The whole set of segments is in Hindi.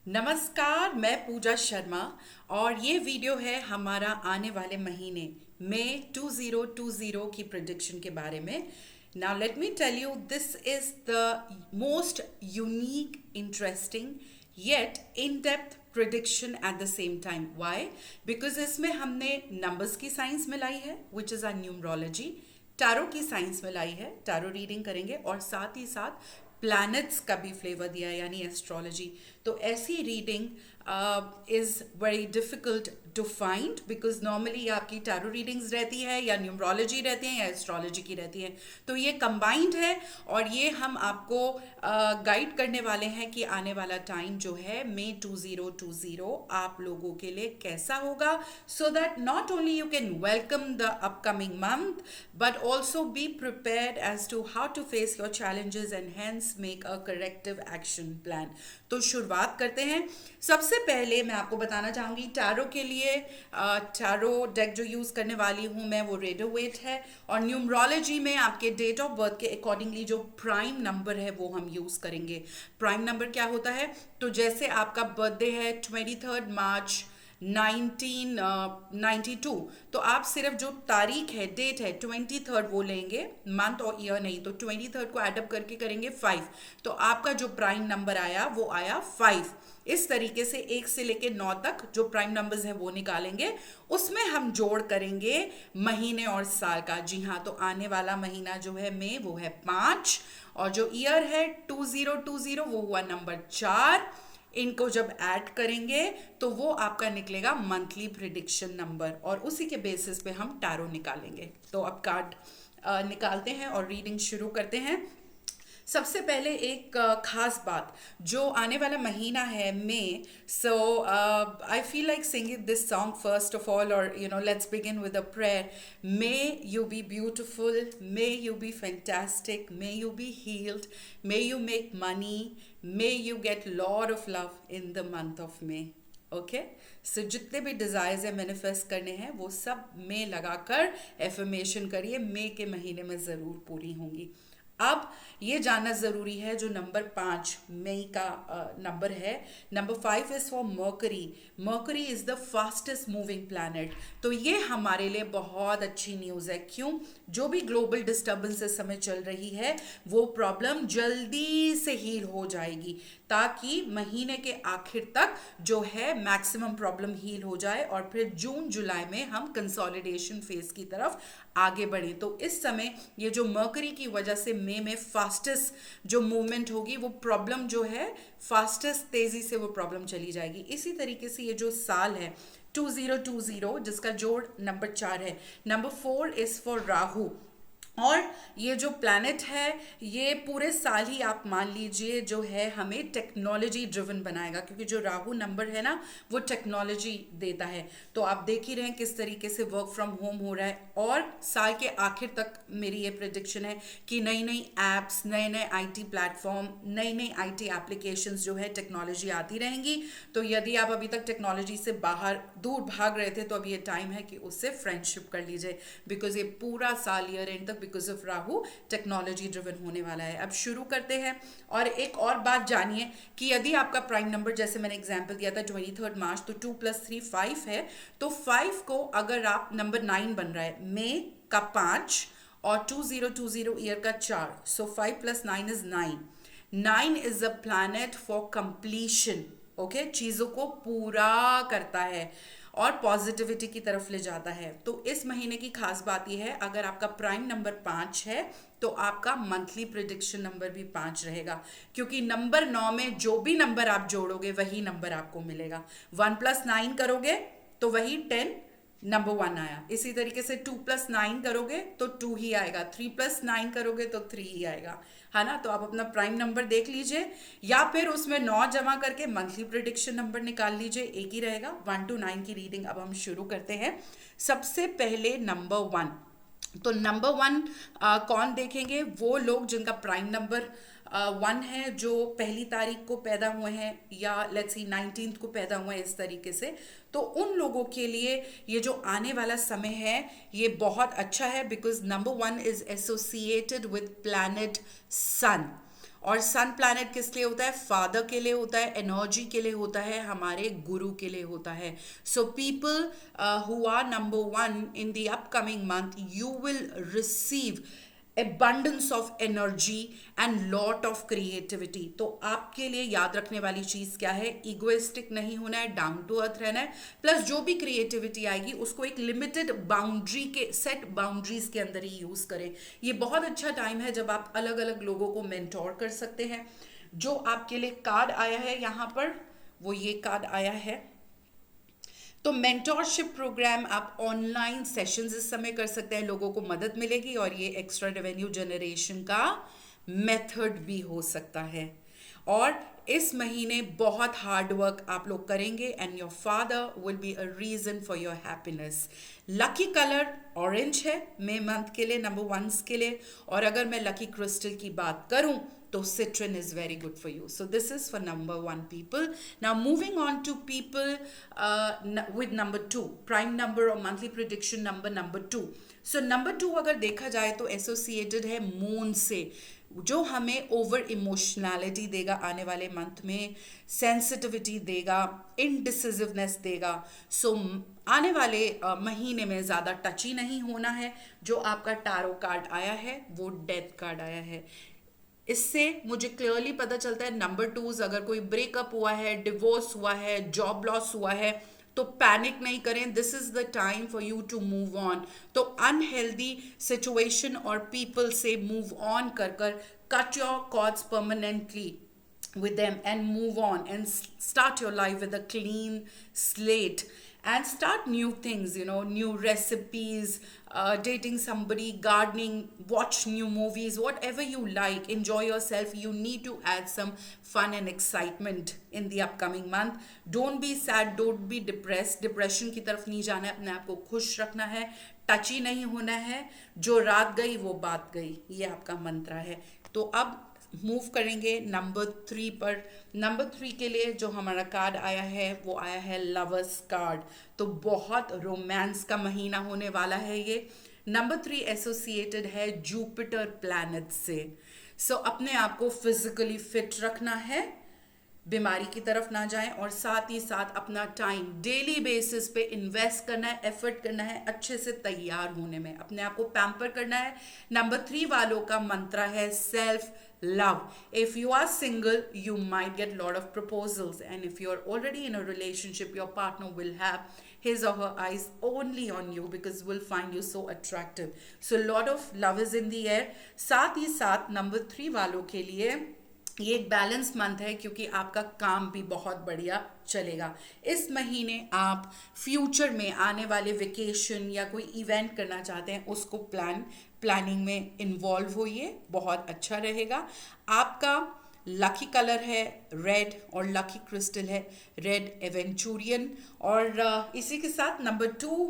नमस्कार, मैं पूजा शर्मा और ये वीडियो है हमारा आने वाले महीने मई 2020 की प्रिडिक्शन के बारे में। Now let me tell you, this is the most unique, interesting yet in depth prediction at the same time. Why? Because इसमें हमने नंबर्स की साइंस मिलाई है, which is our numerology. Tarot की साइंस में लाई है, टैरो रीडिंग करेंगे, और साथ ही साथ प्लैनेट्स का भी फ्लेवर दिया है, यानी एस्ट्रोलॉजी। तो ऐसी reading is very difficult to find, because normally आपकी टैरो रीडिंग्स रहती है या न्यूमरोलॉजी रहती है या एस्ट्रोलॉजी की रहती है। तो ये कंबाइंड है और ये हम आपको गाइड करने वाले हैं कि आने वाला टाइम जो है मई 2020 आप लोगों के लिए कैसा होगा, so that not only you can welcome the upcoming month but also be prepared as to how to face your challenges and hence make a corrective action plan। तो शुरुआत करते हैं। सबसे पहले मैं आपको बताना चाहूँगी टैरो के लिए, टैरो डेक जो यूज़ करने वाली हूँ मैं वो रेडोवेट है, और न्यूमरोलॉजी में आपके डेट ऑफ बर्थ के अकॉर्डिंगली जो प्राइम नंबर है वो हम यूज़ करेंगे। प्राइम नंबर क्या होता है? तो जैसे आपका बर्थडे है 23 मार्च 1992, तो आप सिर्फ जो तारीख है, डेट है 23 वो लेंगे, मंथ और ईयर नहीं। तो 23 को एडअप करके करेंगे 5, तो आपका जो प्राइम नंबर आया वो आया 5। इस तरीके से 1 से लेके 9 तक जो प्राइम नंबर्स है वो निकालेंगे, उसमें हम जोड़ करेंगे महीने और साल का। जी हाँ, तो आने वाला महीना जो है मई वो है 5, और जो ईयर है 2020 वो हुआ नंबर 4। इनको जब ऐड करेंगे तो वो आपका निकलेगा मंथली प्रिडिक्शन नंबर, और उसी के बेसिस पे हम टैरो निकालेंगे। तो अब कार्ड निकालते हैं और रीडिंग शुरू करते हैं। सबसे पहले एक खास बात, जो आने वाला महीना है मई, so I feel like singing this song first of all, और let's begin with a prayer. May you be beautiful, may you be fantastic, may you be healed, may you make money, may you get lot of love in the month of May. Okay, so जितने भी डिजायर्स है मैनिफेस्ट करने हैं वो सब मे लगाकर एफर्मेशन करिए, मे के महीने में ज़रूर पूरी होंगी। अब ये जानना ज़रूरी है, जो नंबर 5 मई का नंबर है, number 5 is for mercury. Mercury is the fastest moving planet. तो ये हमारे लिए बहुत अच्छी न्यूज़ है। क्यों? जो भी ग्लोबल डिस्टर्बेंस इस समय चल रही है वो प्रॉब्लम जल्दी से हील हो जाएगी, ताकि महीने के आखिर तक जो है मैक्सिमम प्रॉब्लम हील हो जाए, और फिर जून जुलाई में हम कंसोलिडेशन फेज की तरफ आगे बढ़ें। तो इस समय ये जो मर्करी की वजह से मई में फास्टेस्ट जो मूवमेंट होगी, वो प्रॉब्लम जो है फास्टेस्ट तेजी से वो प्रॉब्लम चली जाएगी। इसी तरीके से ये जो साल है 2020, जिसका जोड़ नंबर 4 है, नंबर 4 इज फॉर राहु। और ये जो प्लैनेट है ये पूरे साल ही आप मान लीजिए जो है हमें टेक्नोलॉजी ड्रिवन बनाएगा, क्योंकि जो राहु नंबर है ना वो टेक्नोलॉजी देता है। तो आप देख ही रहे हैं किस तरीके से वर्क फ्रॉम होम हो रहा है, और साल के आखिर तक मेरी ये प्रिडिक्शन है कि नई नई एप्स, नए नए आईटी प्लेटफॉर्म, नई नई आईटी एप्लीकेशंस जो है टेक्नोलॉजी आती रहेंगी। तो यदि आप अभी तक टेक्नोलॉजी से बाहर दूर भाग रहे थे तो अब ये टाइम है कि उससे फ्रेंडशिप कर लीजिए, बिकॉज ये पूरा साल ईयर एंड तक because of Rahu technology driven होने वाला है। अब शुरू करते हैं। और एक और बात जानिए कि यदि आपका प्राइम नंबर, जैसे मैंने एग्जांपल दिया था 23 मार्च, तो 2 + 3 5 है। तो 5 को अगर आप नंबर 9 बन रहा है, मई का 5 और 2020 ईयर का 4, सो 5 + 9 is 9। 9 is a planet for completion. Okay, चीज़ों को पूरा करता है और पॉजिटिविटी की तरफ ले जाता है। तो इस महीने की खास बात यह है, अगर आपका प्राइम नंबर 5 है तो आपका मंथली प्रिडिक्शन नंबर भी 5 रहेगा, क्योंकि नंबर 9 में जो भी नंबर आप जोड़ोगे वही नंबर आपको मिलेगा। 1 + 9 करोगे तो वही 10, नंबर 1 आया। इसी तरीके से 2 + 9 करोगे तो 2 ही आएगा, 3 + 9 करोगे तो 3 ही आएगा, है ना। तो आप अपना प्राइम नंबर देख लीजिए, या फिर उसमें 9 जमा करके मंथली प्रिडिक्शन नंबर निकाल लीजिए, एक ही रहेगा। 1 to 9 की रीडिंग अब हम शुरू करते हैं। सबसे पहले नंबर 1। तो नंबर 1 कौन देखेंगे? वो लोग जिनका प्राइम नंबर 1 है, जो पहली तारीख को पैदा हुए हैं, या लेट्स सी 19 को पैदा हुए हैं, इस तरीके से। तो उन लोगों के लिए ये जो आने वाला समय है ये बहुत अच्छा है, because number 1 is associated with planet sun. और सन प्लैनेट किस लिए होता है? फादर के लिए होता है, एनर्जी के लिए होता है, हमारे गुरु के लिए होता है. So people who are number 1 in the upcoming month, you will receive abundance of energy and lot of creativity. तो आपके लिए याद रखने वाली चीज क्या है? इगोइस्टिक नहीं होना है, डाउन टू अर्थ रहना है, प्लस जो भी क्रिएटिविटी आएगी उसको एक लिमिटेड बाउंड्री के, सेट बाउंड्रीज के अंदर ही यूज करें. ये बहुत अच्छा टाइम है जब आप अलग अलग लोगों को मेंटोर कर सकते हैं. जो आपके लिए कार्ड आया है यहाँ पर, वो ये कार्ड आया है. तो मेंटोरशिप प्रोग्राम आप ऑनलाइन सेशंस इस समय कर सकते हैं, लोगों को मदद मिलेगी, और ये एक्स्ट्रा रेवेन्यू जनरेशन का मेथड भी हो सकता है. और इस महीने बहुत हार्ड वर्क आप लोग करेंगे and your father will be a reason for your happiness. Lucky colour orange है मे मंथ के लिए, नंबर 1 के लिए. और अगर मैं लकी क्रिस्टल की बात करूं तो citron is very good for you. So this is for number 1 people. Now moving on to people with number 2, prime number or monthly prediction number 2. So number 2 अगर देखा जाए तो associated है मून से, जो हमें ओवर इमोशनैलिटी देगा आने वाले मंथ में, सेंसिटिविटी देगा, इनडिसिसिवनेस देगा. सो आने वाले महीने में ज़्यादा टची नहीं होना है. जो आपका टैरो कार्ड आया है वो डेथ कार्ड आया है. इससे मुझे क्लियरली पता चलता है नंबर 2 अगर कोई ब्रेकअप हुआ है, डिवोर्स हुआ है, जॉब लॉस हुआ है, तो पैनिक नहीं करें. This is the time for you to move on. तो अनहेल्दी सिचुएशन और पीपल से मूव ऑन कर cut your cords permanently with them and move on and start your life with a clean slate and start new things, new recipes, dating somebody, gardening, watch new movies, whatever you like, enjoy yourself. You need to add some fun and excitement in the upcoming month. Don't be sad, don't be depressed. Depression की तरफ नहीं जाना है, अपने आप को खुश रखना है, टची नहीं होना है. जो रात गई वो बात गई, ये आपका मंत्र है. तो अब मूव करेंगे नंबर 3 पर. नंबर 3 के लिए जो हमारा कार्ड आया है वो आया है लवर्स कार्ड. तो बहुत रोमांस का महीना होने वाला है ये. नंबर 3 एसोसिएटेड है जुपिटर प्लैनेट से. सो अपने आप को फिजिकली फिट रखना है, बीमारी की तरफ ना जाएं, और साथ ही साथ अपना टाइम डेली बेसिस पे इन्वेस्ट करना है, एफर्ट करना है अच्छे से तैयार होने में, अपने आप को पैम्पर करना है. नंबर 3 वालों का मंत्र है self love. If you are single, you might get lot of proposals, and if you are already in a relationship, your partner will have his or her eyes only on you because will find you so attractive. So lot of love is in the air. साथ ही साथ नंबर 3 वालों के लिए ये एक बैलेंस मंथ है, क्योंकि आपका काम भी बहुत बढ़िया चलेगा. इस महीने आप फ्यूचर में आने वाले वेकेशन या कोई इवेंट करना चाहते हैं, उसको प्लानिंग में इन्वॉल्व होइए, बहुत अच्छा रहेगा. आपका लकी कलर है रेड और लकी क्रिस्टल है रेड एवेंचुरियन. और इसी के साथ नंबर 2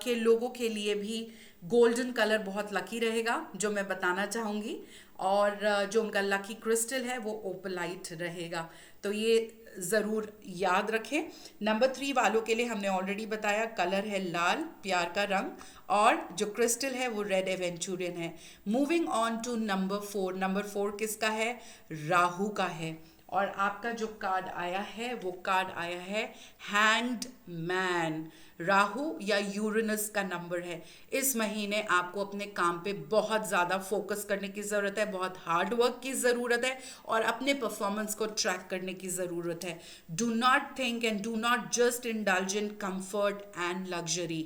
के लोगों के लिए भी गोल्डन कलर बहुत लकी रहेगा, जो मैं बताना चाहूँगी. और जो उनका लकी क्रिस्टल है वो ओपलाइट रहेगा. तो ये ज़रूर याद रखें. नंबर 3 वालों के लिए हमने ऑलरेडी बताया, कलर है लाल, प्यार का रंग, और जो क्रिस्टल है वो रेड एवेंचुरियन है. Moving on to number 4. Number 4 किसका है? राहु का है. और आपका जो कार्ड आया है वो कार्ड आया है हैंग्ड मैन. राहु या यूरेनस का नंबर है. इस महीने आपको अपने काम पे बहुत ज़्यादा फोकस करने की ज़रूरत है, बहुत हार्ड वर्क की ज़रूरत है, और अपने परफॉर्मेंस को ट्रैक करने की ज़रूरत है. Do not think and do not just indulge in comfort and luxury.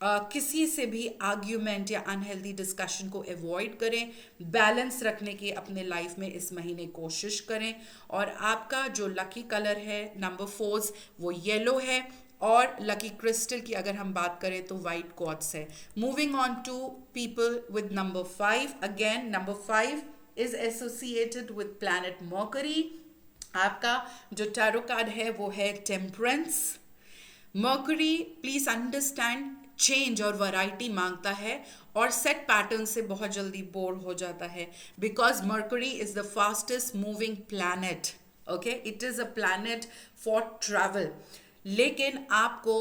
किसी से भी आर्ग्यूमेंट या अनहेल्दी डिस्कशन को अवॉइड करें. बैलेंस रखने की अपने लाइफ में इस महीने कोशिश करें. और आपका जो लकी कलर है नंबर 4 वो येलो है. और लकी क्रिस्टल की अगर हम बात करें तो वाइट क्वार्ट्ज है. Moving on to people with number 5. Again number 5 is associated with planet Mercury. आपका जो टैरो कार्ड है वो है temperance. Mercury please understand change और वैरायटी मांगता है, और सेट पैटर्न से बहुत जल्दी बोर हो जाता है, because mercury is the fastest moving planet. Okay, it is a planet for travel. लेकिन आपको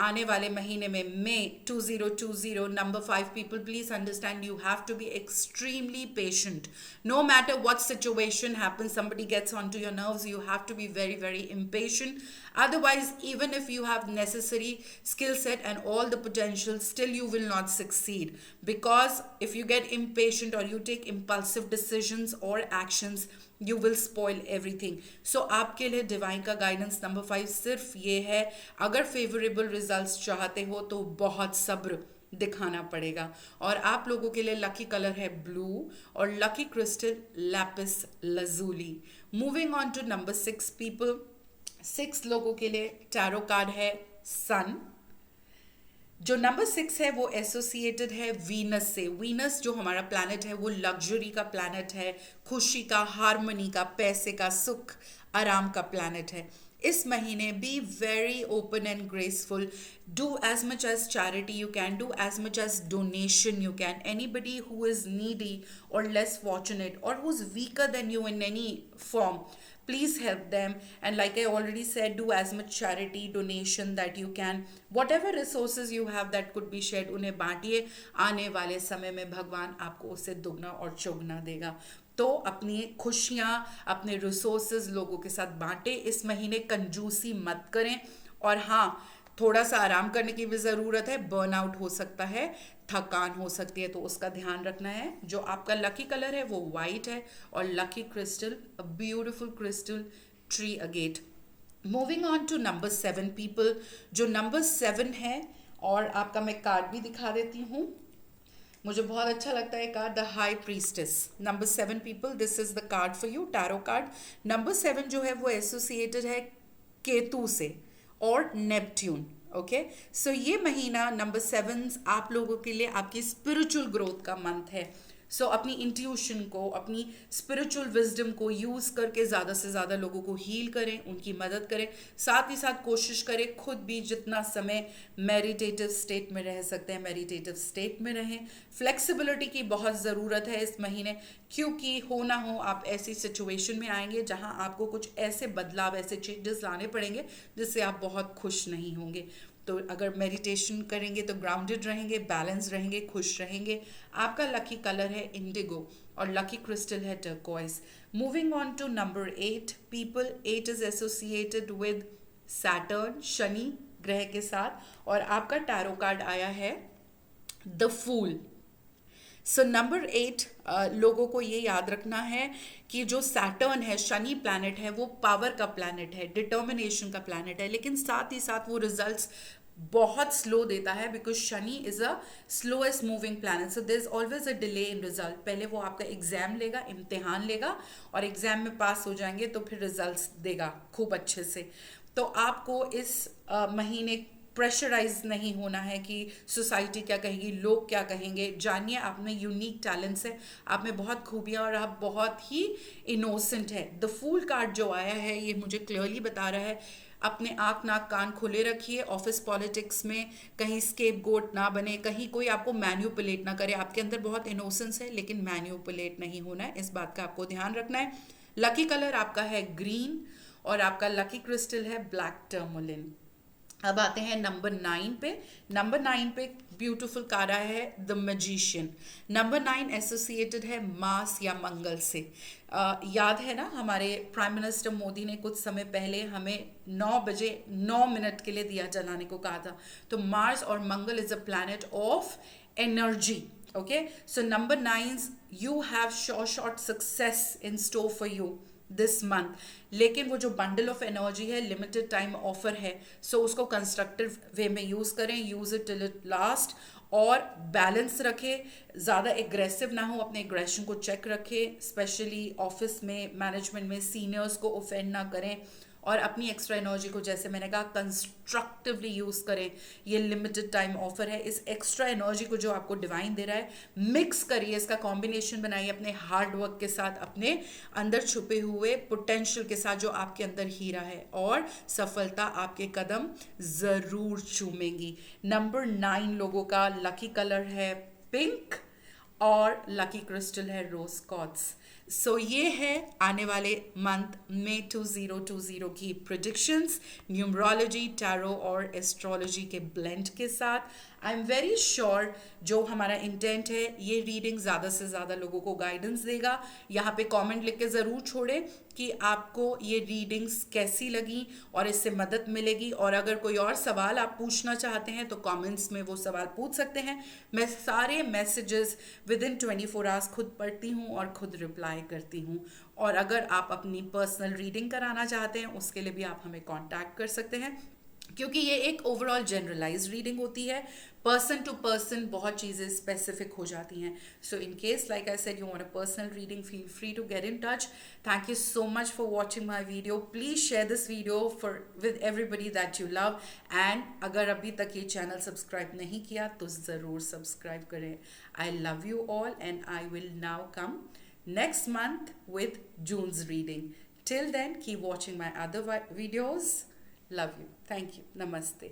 आने वाले महीने में May 2020, number 5 people, please understand you have to be extremely patient. No matter what situation happens, somebody gets onto your nerves, you have to be very, very impatient. Otherwise, even if you have necessary skill set and all the potential, still you will not succeed. Because if you get impatient or you take impulsive decisions or actions, you will spoil everything. So आपके लिए डिवाइन का गाइडेंस नंबर 5 सिर्फ ये है, अगर फेवरेबल रिजल्ट्स चाहते हो तो बहुत सब्र दिखाना पड़ेगा. और आप लोगों के लिए लकी कलर है ब्लू और lucky crystal lapis lazuli. Moving on to number 6 people. 6 लोगों के लिए टैरो कार्ड है सन. जो नंबर 6 है वो एसोसिएटेड है वीनस से. वीनस जो हमारा प्लैनेट है वो लग्जरी का प्लैनेट है, खुशी का, हार्मनी का, पैसे का, सुख आराम का प्लैनेट है. इस महीने be very open and graceful. Do as much as charity you can, do as much as donation you can. Anybody who is needy or less fortunate or who's weaker than you in any form, please help them. And like I already said, do as much charity, donation that you can. Whatever resources you have that could be shared, उन्हें बांटिए. आने वाले समय में भगवान आपको उससे दुगना और चौगुना देगा. तो अपनी खुशियाँ, अपने रिसोर्सेज लोगों के साथ बांटे. इस महीने कंजूसी मत करें. और हाँ, थोड़ा सा आराम करने की भी ज़रूरत है. बर्नआउट हो सकता है, थकान हो सकती है, तो उसका ध्यान रखना है. जो आपका लकी कलर है वो वाइट है और lucky crystal a beautiful crystal tree agate. Moving on to number 7 people. जो नंबर 7 है, और आपका मैं कार्ड भी दिखा देती हूँ. मुझे बहुत अच्छा लगता है card, the high priestess. Number 7 people, this is the card for you, tarot card. Number 7 जो है वो एसोसिएटेड है केतु से और नेपट्यून. ओके, सो ये महीना नंबर 7 आप लोगों के लिए आपकी स्पिरिचुअल ग्रोथ का मंथ है. सो अपनी इंट्यूशन को, अपनी स्पिरिचुअल विजडम को यूज़ करके ज़्यादा से ज़्यादा लोगों को हील करें, उनकी मदद करें. साथ ही साथ कोशिश करें खुद भी जितना समय मेडिटेटिव स्टेट में रह सकते हैं मेडिटेटिव स्टेट में रहें. फ्लेक्सिबिलिटी की बहुत ज़रूरत है इस महीने, क्योंकि हो ना हो आप ऐसी सिचुएशन में आएंगे जहां आपको कुछ ऐसे बदलाव, ऐसे चेंजेस लाने पड़ेंगे जिससे आप बहुत खुश नहीं होंगे. तो अगर मेडिटेशन करेंगे तो ग्राउंडेड रहेंगे, बैलेंस रहेंगे, खुश रहेंगे. आपका लकी कलर है इंडिगो और लकी क्रिस्टल है turquoise. Moving on to number 8 people. 8 is associated with Saturn, Shani ग्रह के साथ. और आपका टैरो कार्ड आया है द फूल. सो नंबर 8 लोगों को ये याद रखना है कि जो सैटर्न है, शनि प्लैनेट है, वो पावर का प्लैनेट है, डिटर्मिनेशन का प्लैनेट है. लेकिन साथ ही साथ वो रिजल्ट्स बहुत स्लो देता है, because Shani is a slowest moving planet. So there is always a delay in result. पहले वो आपका एग्जाम लेगा, इम्तिहान लेगा, और एग्जाम में पास हो जाएंगे तो फिर रिजल्ट्स देगा खूब अच्छे से. तो आपको इस महीने प्रेशराइज नहीं होना है कि सोसाइटी क्या कहेगी, लोग क्या कहेंगे. जानिए आप में यूनिक टैलेंट्स है, आप में बहुत खूबियाँ, और आप बहुत ही इनोसेंट है. द फूल कार्ड जो आया है ये मुझे क्लियरली बता रहा है अपने आँख नाक कान खुले रखिए. ऑफिस पॉलिटिक्स में कहीं स्केप गोट ना बने, कहीं कोई आपको मैन्यूपुलेट ना करे. आपके अंदर बहुत इनोसेंस है लेकिन मैन्यूपुलेट नहीं होना है, इस बात का आपको ध्यान रखना है. लकी कलर आपका है ग्रीन और आपका लकी क्रिस्टल है ब्लैक टर्मोलिन. अब आते हैं नंबर 9 पे. नंबर 9 पे ब्यूटीफुल कार्ड आया है द मैजिशियन. नंबर 9 एसोसिएटेड है मार्स या मंगल से. याद है ना, हमारे प्राइम मिनिस्टर मोदी ने कुछ समय पहले हमें 9 बजे 9 मिनट के लिए दिया जलाने को कहा था. तो मार्स और Mangal is a planet of energy. Okay, so number 9 you have short success in store for you this month. लेकिन वो जो बंडल ऑफ एनर्जी है, लिमिटेड टाइम ऑफर है, सो उसको कंस्ट्रक्टिव वे में यूज़ करें. Use it till it last और बैलेंस रखें. ज़्यादा एग्रेसिव ना हो, अपने एग्रेशन को चेक रखें. स्पेशली ऑफिस में, मैनेजमेंट में सीनियर्स को ऑफेंड ना करें. और अपनी एक्स्ट्रा एनर्जी को, जैसे मैंने कहा, कंस्ट्रक्टिवली यूज़ करें. ये लिमिटेड टाइम ऑफर है. इस एक्स्ट्रा एनर्जी को जो आपको डिवाइन दे रहा है, मिक्स करिए, इसका कॉम्बिनेशन बनाइए अपने हार्ड वर्क के साथ, अपने अंदर छुपे हुए पोटेंशियल के साथ जो आपके अंदर हीरा है, और सफलता आपके कदम ज़रूर चूमेंगी. नंबर 9 लोगों का लकी कलर है पिंक और लकी क्रिस्टल है रोज क्वार्ट्ज. सो ये है आने वाले मंथ में 2020 की प्रिडिक्शंस न्यूमरोलॉजी, टैरो और एस्ट्रोलॉजी के ब्लेंड के साथ। आई एम वेरी श्योर जो हमारा इंटेंट है ये रीडिंग ज़्यादा से ज़्यादा लोगों को गाइडेंस देगा। यहाँ पे कमेंट लिख के ज़रूर छोड़ें कि आपको ये रीडिंग्स कैसी लगी और इससे मदद मिलेगी। और अगर कोई और सवाल आप पूछना चाहते हैं तो कमेंट्स में वो सवाल पूछ सकते हैं। मैं सारे मैसेजेस विद इन 24 आवर्स खुद पढ़ती हूँ और खुद रिप्लाई करती हूँ। और अगर आप अपनी पर्सनल रीडिंग कराना चाहते हैं उसके लिए भी आप हमें कांटेक्ट कर सकते हैं, क्योंकि ये एक ओवरऑल जनरलाइज रीडिंग होती है। पर्सन टू पर्सन बहुत चीज़ें स्पेसिफिक हो जाती हैं। So in case like I said you want a personal reading, feel free to get in touch. Thank you so much for watching my video. Please share this video for with everybody that you love. And अगर अभी तक ये चैनल सब्सक्राइब नहीं किया तो ज़रूर सब्सक्राइब करें। I love you all and I will now come next month with June's reading. Till then, keep watching my other videos. Love you. Thank you. Namaste.